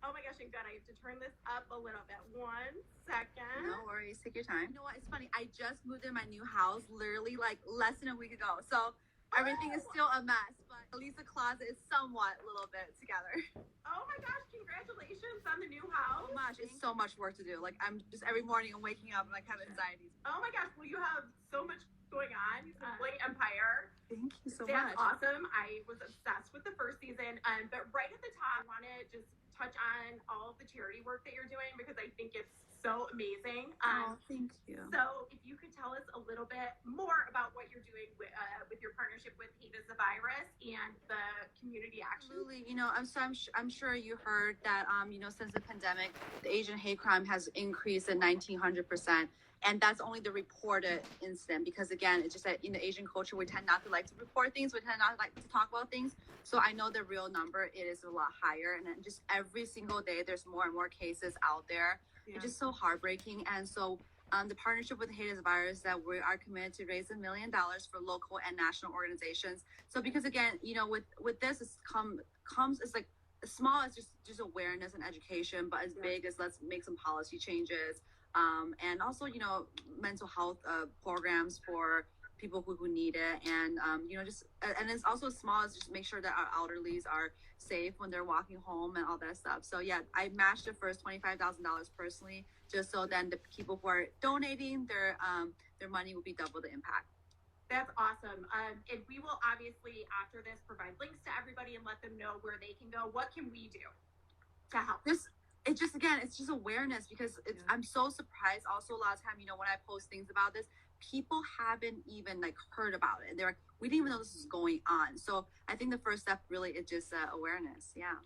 Oh my gosh, I'm good. I have to turn this up a little bit. 1 second. No worries. Take your time. You know what? It's funny. I just moved in my new house literally like less than a week ago. So everything is still a mess, but at least the closet is somewhat a little bit together. Oh my gosh, congratulations on the new house. So much. It's so much work to do. Like I'm just every morning I'm waking up and like have anxieties. Oh my gosh, well, you have so much going on. Bling Empire. Thank you so That's much. awesome. I was obsessed with the first season. But right at the top, I want to just touch on all of the charity work that you're doing because I think it's so amazing. Thank you. So if you could tell us a little bit more about what you're doing with your partnership with Hate is the Virus and the community action. Absolutely. You know, I'm sure you heard that, you know, since the pandemic, the Asian hate crime has increased at 1,900%. And that's only the reported incident because, again, it's just that in the Asian culture, we tend not to like to report things. We tend not like to talk about things. So I know the real number, it is a lot higher. And then just every single day, there's more and more cases out there. Yeah. It's just so heartbreaking. And so the partnership with Hate is the Virus that we are committed to raise $1 million for local and national organizations. So because, again, you know, with this, it's comes it's like as small as just awareness and education, but as big as let's make some policy changes. And also, you know, mental health programs for people who need it. And, you know, just, and it's also as small as just make sure that our elderlies are safe when they're walking home and all that stuff. So yeah, I matched the first $25,000 personally, just so then the people who are donating their money will be double the impact. That's awesome. And we will obviously, after this, provide links to everybody and let them know where they can go. What can we do to help? It's just, again, it's just awareness because I'm so surprised also a lot of time, you know, when I post things about this, people haven't even like heard about it. They're like, we didn't even know this was going on. So I think the first step really is just awareness. Yeah.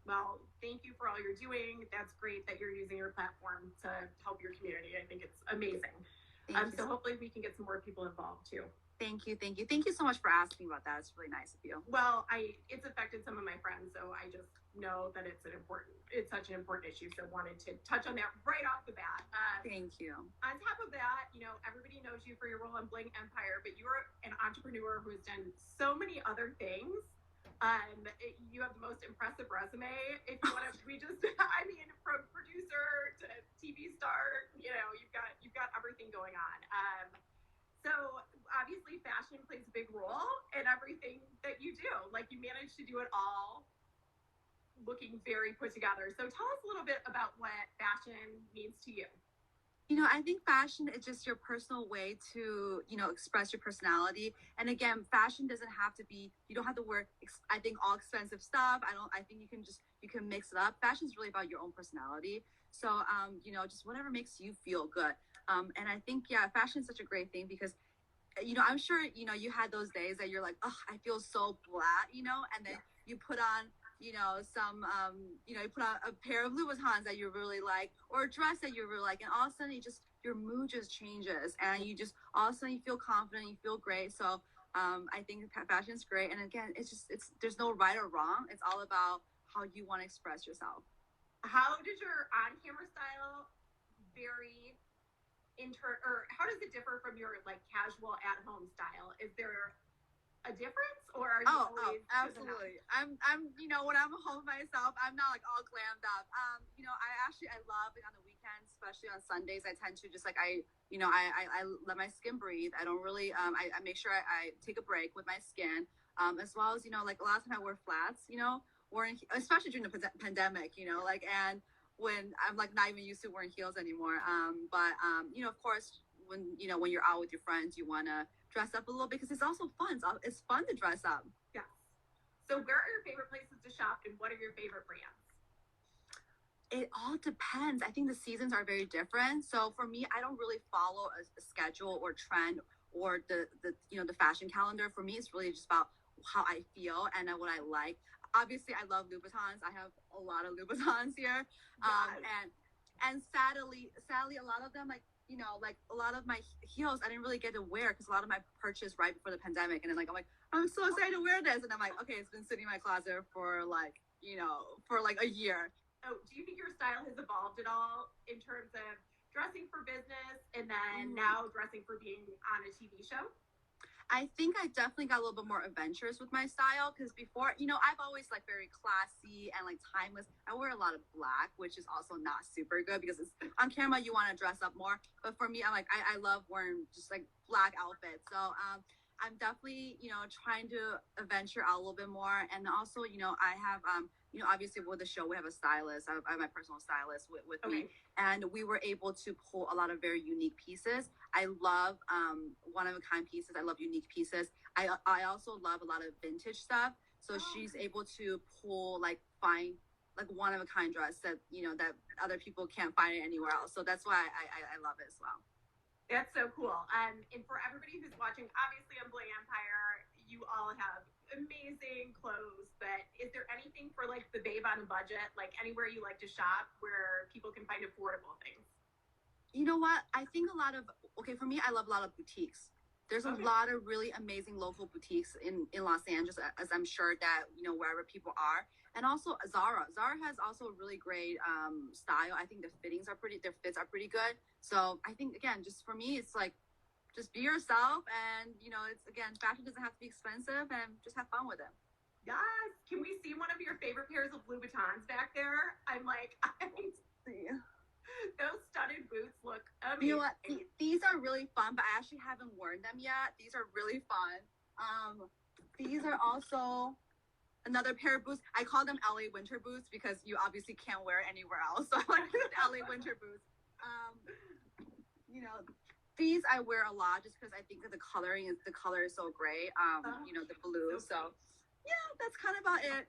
Well, thank you for all you're doing. That's great that you're using your platform to help your community. I think it's amazing. So hopefully we can get some more people involved too. Thank you so much for asking about that. It's really nice of you. Well, it's affected some of my friends, so I just know that it's such an important issue. So wanted to touch on that right off the bat. Thank you. On top of that, you know, everybody knows you for your role in Bling Empire, but you're an entrepreneur who has done so many other things. You have the most impressive resume. If you want to, I mean, from producer to TV star, you know, you've got everything going on. So obviously fashion plays a big role in everything that you do. Like you manage to do it all looking very put together. So tell us a little bit about what fashion means to you. You know, I think fashion is just your personal way to, you know, express your personality. And again, fashion doesn't have to be, you don't have to wear, I think, all expensive stuff. I think you can mix it up. Fashion is really about your own personality. So, you know, just whatever makes you feel good. And I think, yeah, fashion is such a great thing because, you know, I'm sure, you know, you had those days that you're like, oh, I feel so blah, you know, and then you put on, you know, some, you know, you put on a pair of Louboutins that you really like or a dress that you really like. And all of a sudden your mood just changes and you just, all of a sudden you feel confident, you feel great. So I think fashion is great. And again, there's no right or wrong. It's all about how you want to express yourself. How does your on-camera style vary or how does it differ from your like casual at-home style? Is there a difference or are you always absolutely? I'm you know, when I'm home myself, I'm not like all glammed up. You know, I love it on the weekends, especially on Sundays. I tend to just like I let my skin breathe. I don't really I make sure I take a break with my skin. As well as, you know, like a lot of time I wear flats, you know, especially during the pandemic, you know, like, and when I'm like not even used to wearing heels anymore. But you know, of course, when you're out with your friends, you want to dress up a little bit because it's also fun. It's fun to dress up. Yeah. So where are your favorite places to shop and what are your favorite brands? It all depends. I think the seasons are very different. So for me, I don't really follow a schedule or trend or the you know, the fashion calendar. For me, it's really just about how I feel and what I like. Obviously, I love Louboutins. I have a lot of Louboutins here. And sadly, a lot of them, like, you know, like a lot of my heels, I didn't really get to wear because a lot of my purchase right before the pandemic. And then like, I'm like, I'm so excited to wear this. And I'm like, okay, it's been sitting in my closet for like, you know, for like a year. Oh, do you think your style has evolved at all in terms of dressing for business and then now dressing for being on a TV show? I think I definitely got a little bit more adventurous with my style because before, I've always like very classy and like timeless. I wear a lot of black, which is also not super good because it's on camera you want to dress up more. But for me, I'm like I love wearing just like black outfits. So I'm definitely trying to venture out a little bit more. And also I have obviously with the show we have a stylist. I have my personal stylist with me, and we were able to pull a lot of very unique pieces. I love one of a kind pieces. I love unique pieces. I also love a lot of vintage stuff. So she's able to find like one of a kind dress that that other people can't find it anywhere else. So that's why I love it as well. That's so cool. And for everybody who's watching, obviously on Bling Empire, you all have amazing clothes. But is there anything for like the babe on a budget, like anywhere you like to shop where people can find affordable things? You know what? I think for me, I love a lot of boutiques. There's a lot of really amazing local boutiques in Los Angeles, as I'm sure that, wherever people are. And also Zara. Zara has also really great style. I think their fits are pretty good. So I think, again, just for me, it's like, just be yourself. And, it's, again, fashion doesn't have to be expensive, and just have fun with it. Yes. Can we see one of your favorite pairs of Louboutins back there? I'm like, see. Those studded boots look amazing. You know what? These are really fun, but I actually haven't worn them yet. These are really fun. These are also another pair of boots. I call them LA winter boots because you obviously can't wear it anywhere else. So I like LA winter boots. These I wear a lot just because I think that the color is so great. The blue. So yeah, that's kind of about it.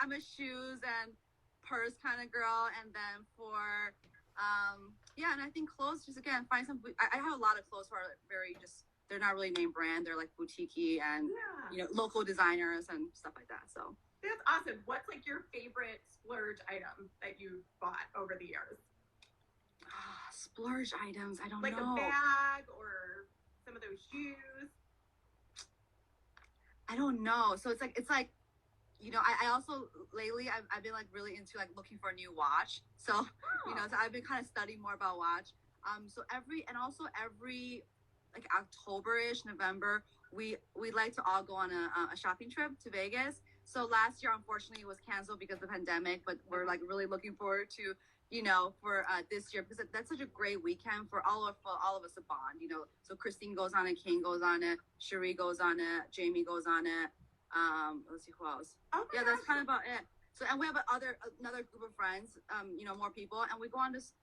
I'm a shoes and purse kind of girl, and then for and I think clothes, just again, find some. I have a lot of clothes who are very they're not really name brand. They're like boutique-y and local designers and stuff like that. So that's awesome. What's like your favorite splurge item that you bought over the years? Splurge items, I don't know. Like a bag or some of those shoes. I don't know. So it's like I also lately I've been like really into like looking for a new watch. So so I've been kind of studying more about watch. So every like October-ish, November, we like to all go on a shopping trip to Vegas. So last year unfortunately it was canceled because of the pandemic, but we're like really looking forward to for this year because that's such a great weekend for all of us to bond. So Christine goes on it, Kane goes on it, Cherie goes on it, Jamie goes on it. Let's see who else. That's kind of about it. So, and we have another group of friends, more people, and we go on this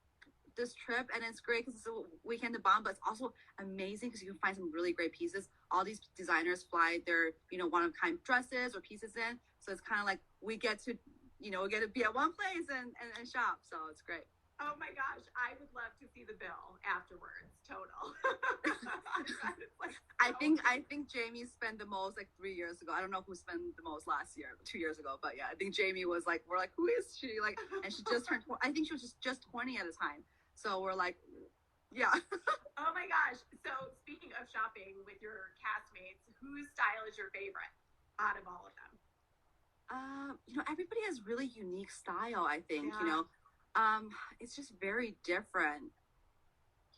trip, and it's great because it's a weekend to bond, but it's also amazing because you can find some really great pieces. All these designers fly their one-of-a-kind dresses or pieces in, so it's kind of like we get to be at one place and shop, so it's great. Oh my gosh, I would love to see the bill afterwards. Total. I think Jamie spent the most like 3 years ago. I don't know who spent the most last year, 2 years ago, but yeah, I think Jamie was like, we're like, who is she? Like, and she just turned. I think she was just 20 at the time. So we're like, yeah. Oh my gosh. So speaking of shopping with your castmates, whose style is your favorite out of all of them? Everybody has really unique style. I think it's just very different.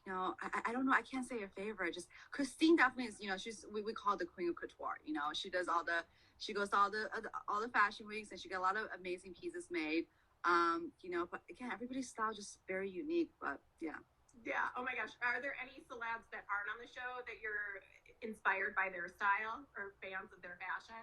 I don't know. I can't say a favorite. Just Christine definitely is. We call her the queen of couture. She goes to all the fashion weeks and she got a lot of amazing pieces made. But again, everybody's style is just very unique. But yeah. Yeah. Oh my gosh. Are there any celebs that aren't on the show that you're inspired by their style or fans of their fashion?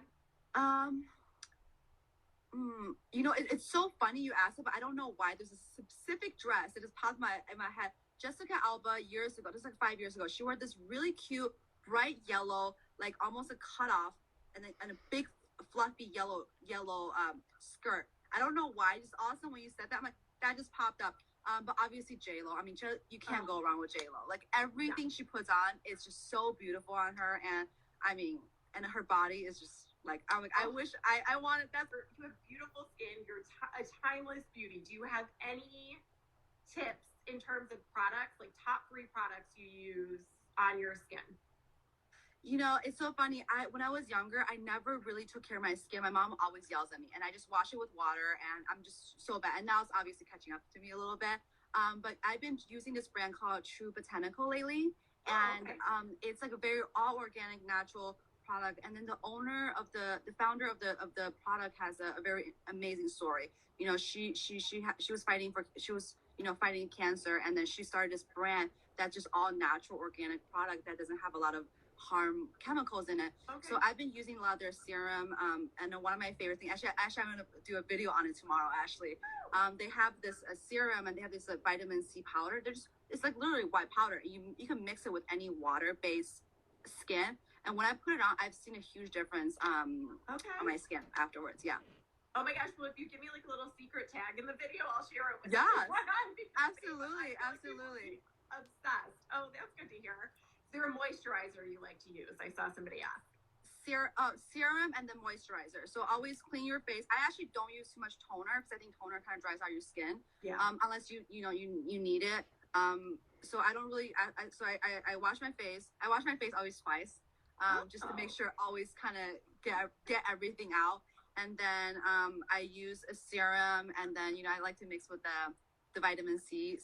It's so funny you asked it, but I don't know why. There's a specific dress that just popped in my head. Jessica Alba years ago, just like 5 years ago, she wore this really cute, bright yellow, like almost a cutoff, and a big fluffy yellow skirt. I don't know why. Just awesome when you said that. I'm like, that just popped up. But obviously J-Lo. I mean, you can't go wrong with J-Lo. Like everything she puts on is just so beautiful on her, and I mean, and her body is just. Like, I wish I wanted that. You have beautiful skin. You're a timeless beauty. Do you have any tips in terms of products, like top 3 products you use on your skin? It's so funny. When I was younger, I never really took care of my skin. My mom always yells at me, and I just wash it with water, and I'm just so bad. And now it's obviously catching up to me a little bit. But I've been using this brand called True Botanical lately. And okay. it's like a very all organic, natural product. And then the founder of the product has a very amazing story. You know, she was fighting cancer, and then she started this brand that's just all natural, organic product that doesn't have a lot of harm chemicals in it. Okay. So I've been using a lot of their serum, and one of my favorite things. Actually, I'm gonna do a video on it tomorrow. Ashley, they have this serum, and they have this vitamin C powder. It's like literally white powder. You can mix it with any water-based skin, and when I put it on, I've seen a huge difference on my skin afterwards. Yeah. Oh my gosh, well, if you give me like a little secret tag in the video, I'll share it with Yes, everyone. absolutely. Obsessed. Oh, that's good to hear. Is there a moisturizer you like to use? I saw somebody ask. Serum and the moisturizer. So always clean your face. I actually don't use too much toner because I think toner kind of dries out your skin. Yeah. Unless you need it. So I don't really. I wash my face. I wash my face always twice. Just to make sure always kind of get everything out. And then I use a serum, and then I like to mix with the vitamin C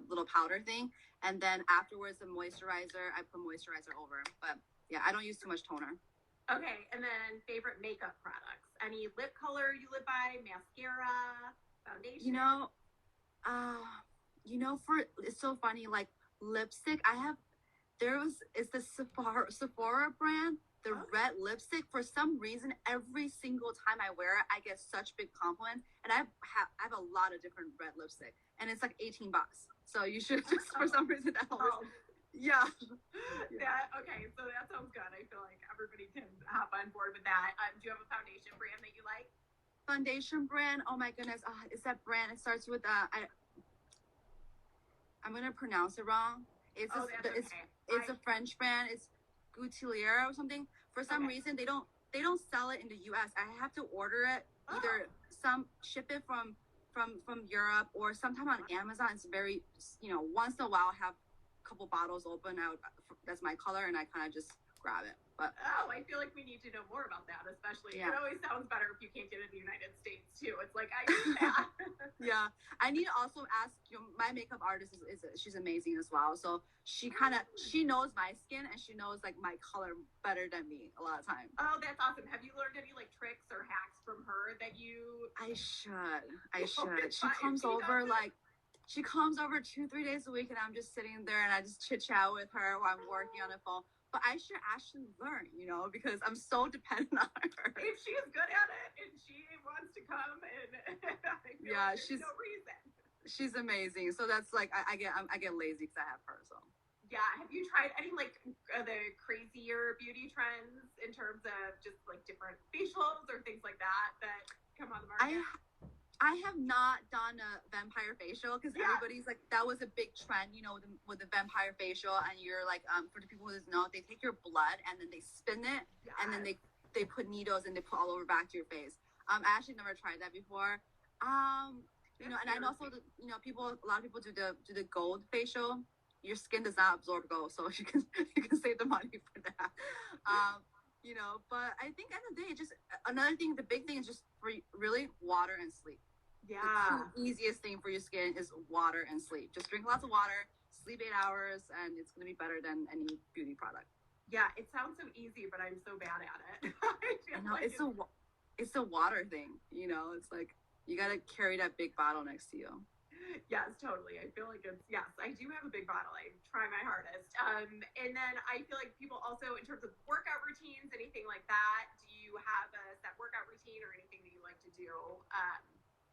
little powder thing, and then afterwards the moisturizer. I put moisturizer over, but yeah, I don't use too much toner. Okay, and then favorite makeup products? Any lip color you live by? Mascara, foundation? It's so funny. Like lipstick, it's the Sephora brand. The red lipstick, for some reason, every single time I wear it, I get such big compliments. And I have a lot of different red lipstick, and it's like $18. So you should just for some reason that always, yeah. Okay, so that sounds good. I feel like everybody can hop on board with that. Do you have a foundation brand that you like? Foundation brand? Oh my goodness, it's that brand. It starts with I'm gonna pronounce it wrong. It's a French brand. It's Goutelier or something. For some reason they don't sell it in the US. I have to order it, either ship it from Europe, or sometime on Amazon. It's very, once in a while I have a couple bottles open out that's my color, and I kind of just grab it. But I feel like we need to know more about that, especially it always sounds better if you can't get it in the United States too. It's like I need that. Yeah, I need to also ask my makeup artist she's amazing as well. So she knows my skin, and she knows like my color better than me a lot of times. Oh, that's awesome. Have you learned any like tricks or hacks from her that you? I should. She comes over 2-3 days a week, and I'm just sitting there and I just chit chat with her while I'm working on the phone. But I should actually learn, because I'm so dependent on her. If she's good at it and she wants to come, and she's no reason. She's amazing. So that's like I get lazy because I have her. So yeah. Have you tried any like the crazier beauty trends in terms of just like different facials or things like that come on the market? I have not done a vampire facial because everybody's like, that was a big trend, with the vampire facial. And you're like, for the people who don't know, they take your blood and then they spin it, and then they put needles and they put all over back to your face. I actually never tried that before. And I also, a lot of people do the gold facial. Your skin does not absorb gold, so you can save the money for that. But I think at the end of the day, just another thing, the big thing is just really water and sleep. Yeah. The two easiest thing for your skin is water and sleep. Just drink lots of water, sleep 8 hours, and it's going to be better than any beauty product. Yeah, it sounds so easy, but I'm so bad at it. I know, it's a water thing, it's like you got to carry that big bottle next to you. Yes, totally. I feel like I do have a big bottle. I try my hardest. And then I feel like people also, in terms of workout routines, anything like that, do you have a set workout routine or anything that you like to do?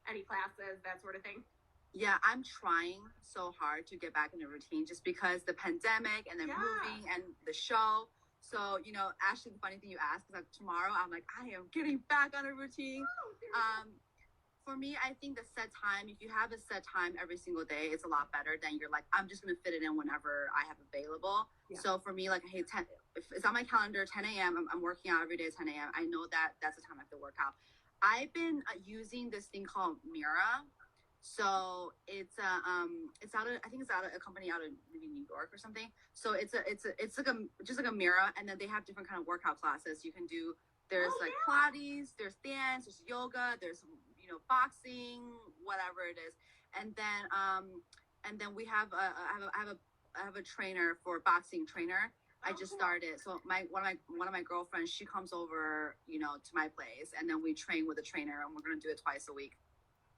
Any classes, that sort of thing? Yeah, I'm trying so hard to get back in the routine just because the pandemic and then moving and the show. So, Ashley, the funny thing you asked, because tomorrow I'm like, I am getting back on a routine. For me, I think the set time, if you have a set time every single day, it's a lot better than you're like, I'm just going to fit it in whenever I have available. Yeah. So for me, like, hey, if it's on my calendar, 10 a.m., I'm working out every day at 10 a.m. I know that that's the time I have to work out. I've been using this thing called Mira. So it's out of, I think it's out of a company out of maybe New York or something. So it's like just like a Mira, and then they have different kind of workout classes you can do. There's Pilates, there's dance, there's yoga, there's boxing, whatever it is, and then we have I have a have a trainer for boxing trainer. I just cool. started. So one of my girlfriends, she comes over, to my place, and then we train with a trainer, and we're gonna do it twice a week.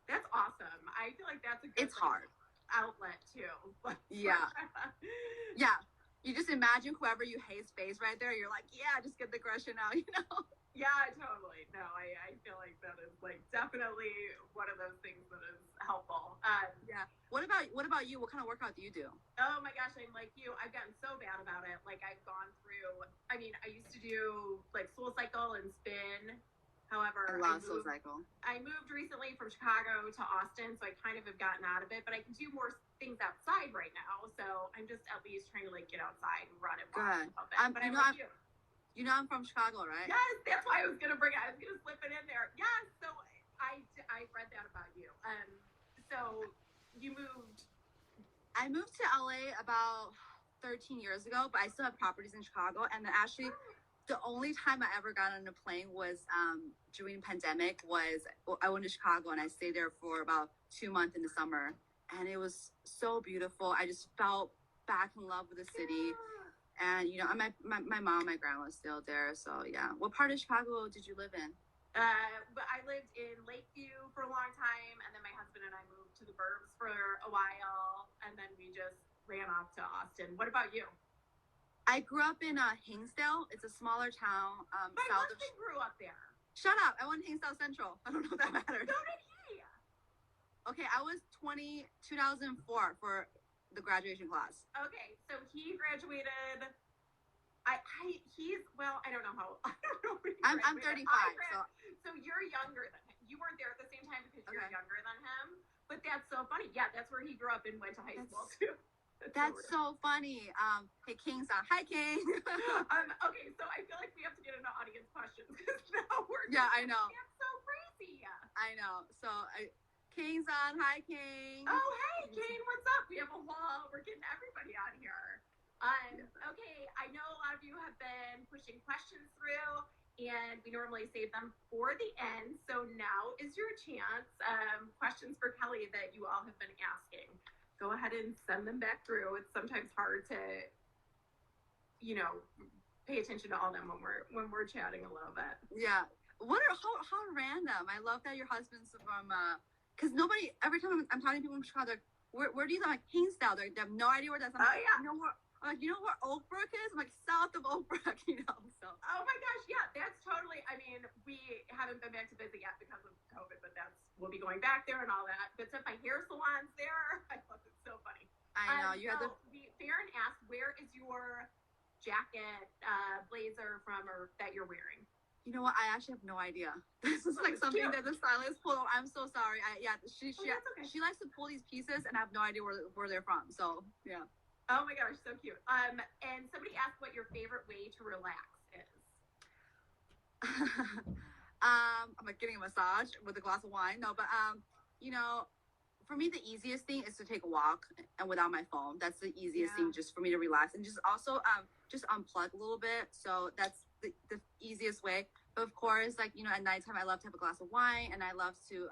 That's awesome. I feel like that's a good It's hard outlet too. Yeah. Yeah. You just imagine whoever you hate's face right there. You're like, yeah, just get the aggression out, Yeah, totally. No, I feel like that is like definitely one of those things that is helpful. Yeah. What about you? What kind of workout do you do? Oh my gosh, I'm like you. I've gotten so bad about it. Like I've gone through. I mean, I used to do like SoulCycle and spin. However, I love SoulCycle. I moved recently from Chicago to Austin, so I kind of have gotten out of it. But I can do more things outside right now, so I'm just at least trying to like get outside and run and walk. But I'm like you. You know I'm from Chicago, right? Yes, that's why I was gonna bring it. I was gonna slip it in there. Yes, so I read that about you. So you moved. I moved to LA about 13 years ago, but I still have properties in Chicago. And then actually, the only time I ever got on a plane was during pandemic. I went to Chicago and I stayed there for about 2 months in the summer, and it was so beautiful. I just felt back in love with the city. And my mom, my grandma's still there. So yeah. What part of Chicago did you live in? But I lived in Lakeview for a long time, and then my husband and I moved to the burbs for a while, and then we just ran off to Austin. What about you? I grew up in Hinsdale. It's a smaller town. My husband grew up there. Shut up! I went to Hinsdale Central. I don't know if that matters. So did he. Okay, I was 2004 for the graduation class. Okay, so he graduated. I don't know how. I don't know. I'm 35. So you're younger than him. You weren't there at the same time because you're younger than him. But that's so funny. Yeah, that's where he grew up and went to high school too. That's so funny. Hey, King's on. Hi, King. Okay, so I feel like we have to get into audience questions because now we're. Yeah, I know. That's so crazy. I know. So King's on. Hi, King. Oh, hey, King. What's up? We have a whole. We're getting everybody on here. Okay, I know a lot of you have been pushing questions through, and we normally save them for the end. So now is your chance. Questions for Kelly that you all have been asking. Go ahead and send them back through. It's sometimes hard to, pay attention to all of them when we're chatting a little bit. Yeah. How random. I love that your husband's from, because nobody, every time I'm talking to people from Chicago, where do you live? I'm like, Hinsdale. They have no idea where that's. I'm like, yeah. You know where Oak Brook is? I'm like, south of Oak Brook, so. Oh my gosh, yeah, that's totally, I mean, we haven't been back to visit yet because of COVID, but we'll be going back there and all that. But since my hair salon's there, I love it. So funny. I know, Farron asked, where is your jacket, blazer from, or that you're wearing? You know what? I actually have no idea. This is like something that the stylist pulled. I'm so sorry. She likes to pull these pieces, and I have no idea where they're from. So yeah. Oh my gosh, so cute. And somebody asked what your favorite way to relax is. I'm like getting a massage with a glass of wine. No, but for me the easiest thing is to take a walk and without my phone. That's the easiest thing, just for me to relax and just also just unplug a little bit. So that's the easiest way. But of course, like at nighttime I love to have a glass of wine and I love to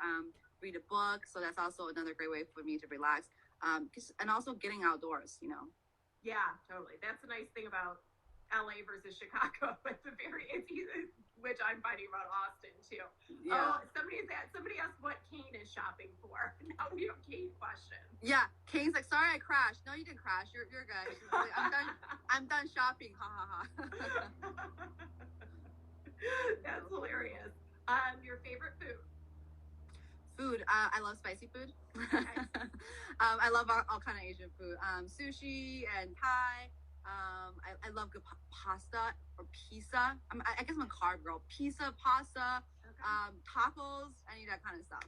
read a book. So that's also another great way for me to relax. And also getting outdoors, Yeah, totally. That's the nice thing about LA versus Chicago. It's easy, which I'm finding about Austin too. Yeah. Oh, somebody asked what Kane is shopping for. Now we have Kane questions. Yeah, Kane's like, sorry I crashed. No, you didn't crash. You're good. Like, I'm done shopping. Ha ha ha. That's hilarious. Your favorite food? Food. I love spicy food. Okay. I love all kind of Asian food. Sushi and Thai. I love good pasta or pizza. I guess I'm a carb girl. Pizza, pasta, tacos, any of that kind of stuff.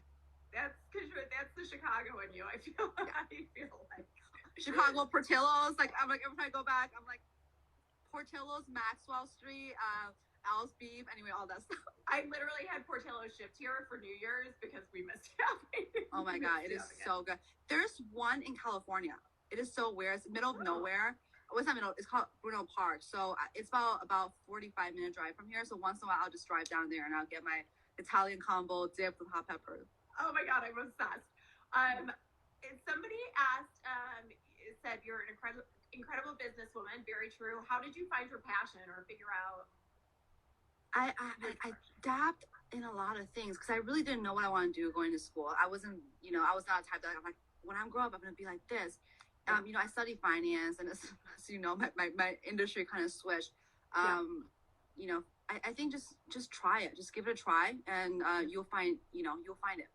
That's the Chicago in you. I feel like Chicago Portillo's. Like I'm like every time I go back, I'm like Portillo's, Maxwell Street, Al's Beef, anyway, all that stuff. I literally had Portillo's shipped here for New Year's because we missed it. Oh my God, it is so good. There's one in California. It is so weird. It's middle of nowhere. What's that middle? It's called Bruno Park. So it's about 45-minute drive from here. So once in a while, I'll just drive down there and I'll get my Italian combo dipped with hot pepper. Oh my God, I'm obsessed. Somebody said you're an incredible businesswoman, very true. How did you find your passion or figure out? I dabbed in a lot of things because I really didn't know what I wanted to do going to school. I wasn't, I was not a type that I'm like, when I grow up, I'm going to be like this. I studied finance, and as you know, my industry kind of switched. I think just try it, just give it a try, and you'll find it.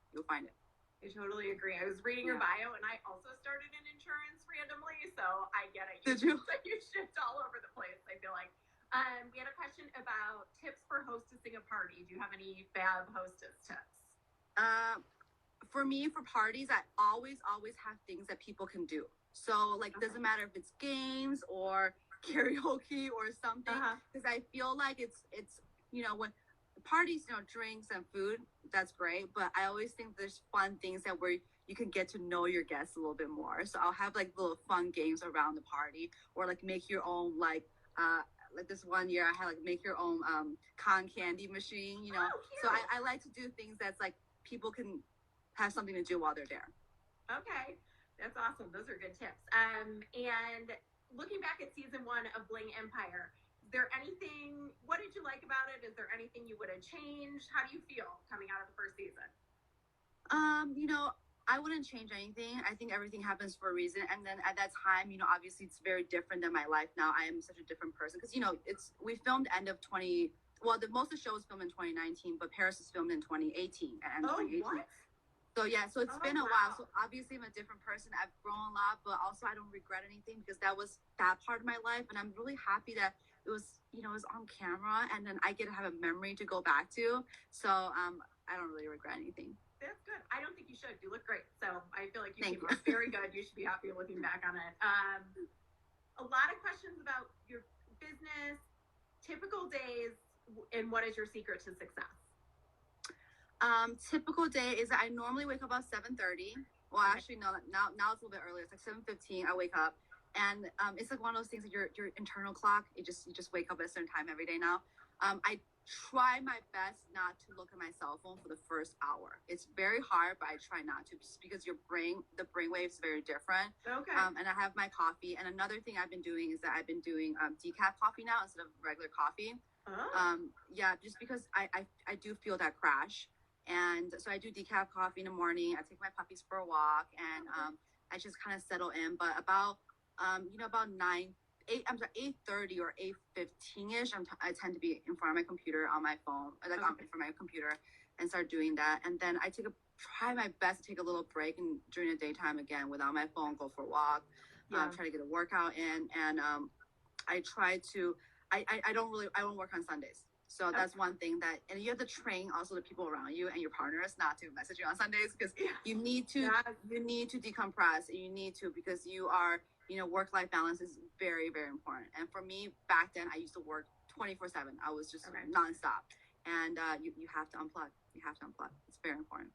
I totally agree. I was reading your bio, and I also started in insurance randomly, so I get it. Did you? You shift all over the place, I feel like. We had a question about tips for hostessing a party. Do you have any fab hostess tips? For me, for parties, I always have things that people can do. So, like, doesn't matter if it's games or karaoke or something, because I feel like it's when parties, drinks and food, that's great. But I always think there's fun things that where you can get to know your guests a little bit more. So I'll have like little fun games around the party, or like make your own like this one year I had like make your own cotton candy machine, So I like to do things that's like people can have something to do while they're there. Okay, that's awesome. Those are good tips. And looking back at season 1 of Bling Empire, is there anything, what did you like about it? Is there anything you would have changed? How do you feel coming out of the first season? I wouldn't change anything. I think everything happens for a reason. And then at that time, obviously it's very different than my life now. I am such a different person because, we filmed end of most of the show was filmed in 2019, but Paris was filmed in 2018 and 2018. What? So yeah, so it's been a while. So obviously I'm a different person. I've grown a lot, but also I don't regret anything because that was that part of my life. And I'm really happy that it was, it was on camera and then I get to have a memory to go back to. So I don't really regret anything. That's good. I don't think you should. You look great. So I feel like you came off very good. You should be happy looking back on it. A lot of questions about your business, typical days, and what is your secret to success? Typical day is that I normally wake up about 7:30. Well, actually, no, now it's a little bit earlier. It's like 7:15. I wake up, and it's like one of those things that your internal clock. You just wake up at a certain time every day now. I try my best not to look at my cell phone for the first hour. It's very hard, but I try not to just because the brain waves is very different. Okay. And I have my coffee. And another thing I've been doing is that I've been doing decaf coffee now instead of regular coffee. Oh. Just because I do feel that crash. And so I do decaf coffee in the morning. I take my puppies for a walk, and I just kind of settle in. But about 8:30 or 8:15ish, I tend to be in front of my computer on my phone, in front of my computer, and start doing that. And then I try my best to take a little break and during the daytime again without my phone, go for a walk, try to get a workout in, and I try to. I won't work on Sundays. So that's one thing and you have to train also the people around you and your partners not to message you on Sundays because you need to decompress, and you need to because you are, work-life balance is very, very important. And for me back then, I used to work 24/7. I was just nonstop. And you have to unplug. It's very important.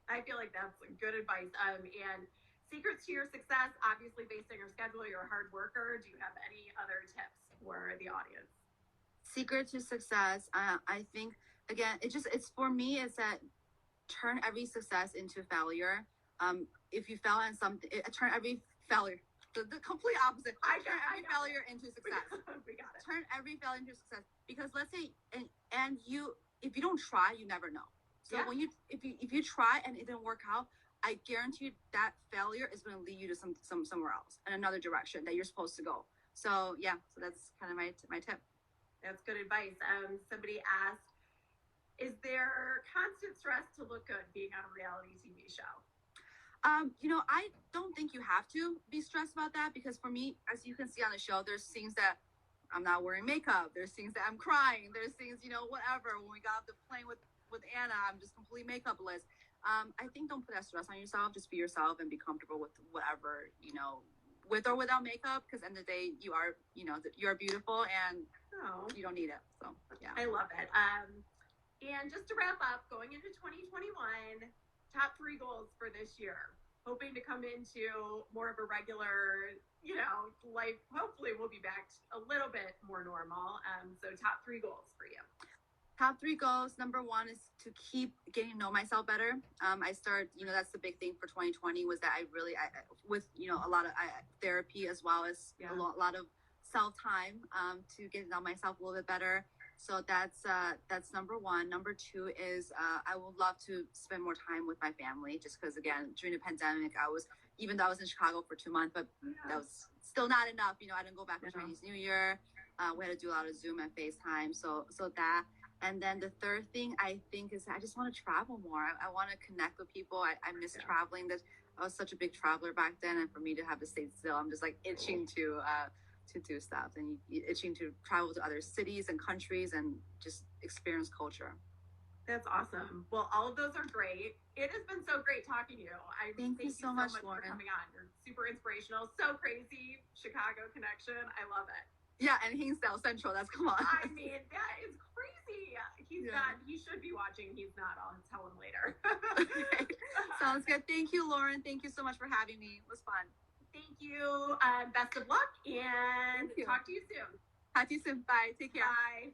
I feel like that's good advice. And secrets to your success, obviously based on your schedule, you're a hard worker. Do you have any other tips for the audience? Secret to success, I think again, it's for me is that turn every success into failure. If you fail in something, turn every failure, the complete opposite. Turn every failure into success. We got it. Turn every failure into success because let's say if you don't try, you never know. So when if you try and it didn't work out, I guarantee you that failure is going to lead you to somewhere else in another direction that you're supposed to go. So that's kind of my tip. That's good advice. Somebody asked, is there constant stress to look good being on a reality TV show? I don't think you have to be stressed about that because for me, as you can see on the show, there's scenes that I'm not wearing makeup. There's scenes that I'm crying. There's scenes, whatever. When we got off the plane with Anna, I'm just completely makeupless. I think don't put that stress on yourself. Just be yourself and be comfortable with whatever, with or without makeup, because at the end of the day, you are beautiful and you don't need it. So, yeah. I love it. And just to wrap up, going into 2021, top 3 goals for this year. Hoping to come into more of a regular, life. Hopefully we'll be back a little bit more normal. So top 3 goals for you. Top 3 goals. Number 1 is to keep getting to know myself better. I start, that's the big thing for 2020 was that I with, a lot of therapy as well as a lot of self-time to get to know myself a little bit better. So that's number 1. Number 2 is I would love to spend more time with my family just because, again, during the pandemic, even though I was in Chicago for 2 months, but that was still not enough. I didn't go back for Chinese New Year. We had to do a lot of Zoom and FaceTime. So that. And then the third thing I think is I just want to travel more. I want to connect with people. I miss traveling. I was such a big traveler back then, and for me to have to stay still, I'm just like itching to do stuff and itching to travel to other cities and countries and just experience culture. That's awesome. Well, all of those are great. It has been so great talking to you. Thank you so much, Lauren, for coming on. You're super inspirational. So crazy. Chicago connection. I love it. Yeah, and Hinsdale Central. That's come on. I mean, that is crazy. He should be watching. He's not. I'll tell him later. Okay. Sounds good. Thank you, Lauren. Thank you so much for having me. It was fun. Thank you. Best of luck and talk to you soon. Talk to you soon. Bye. Take care. Bye.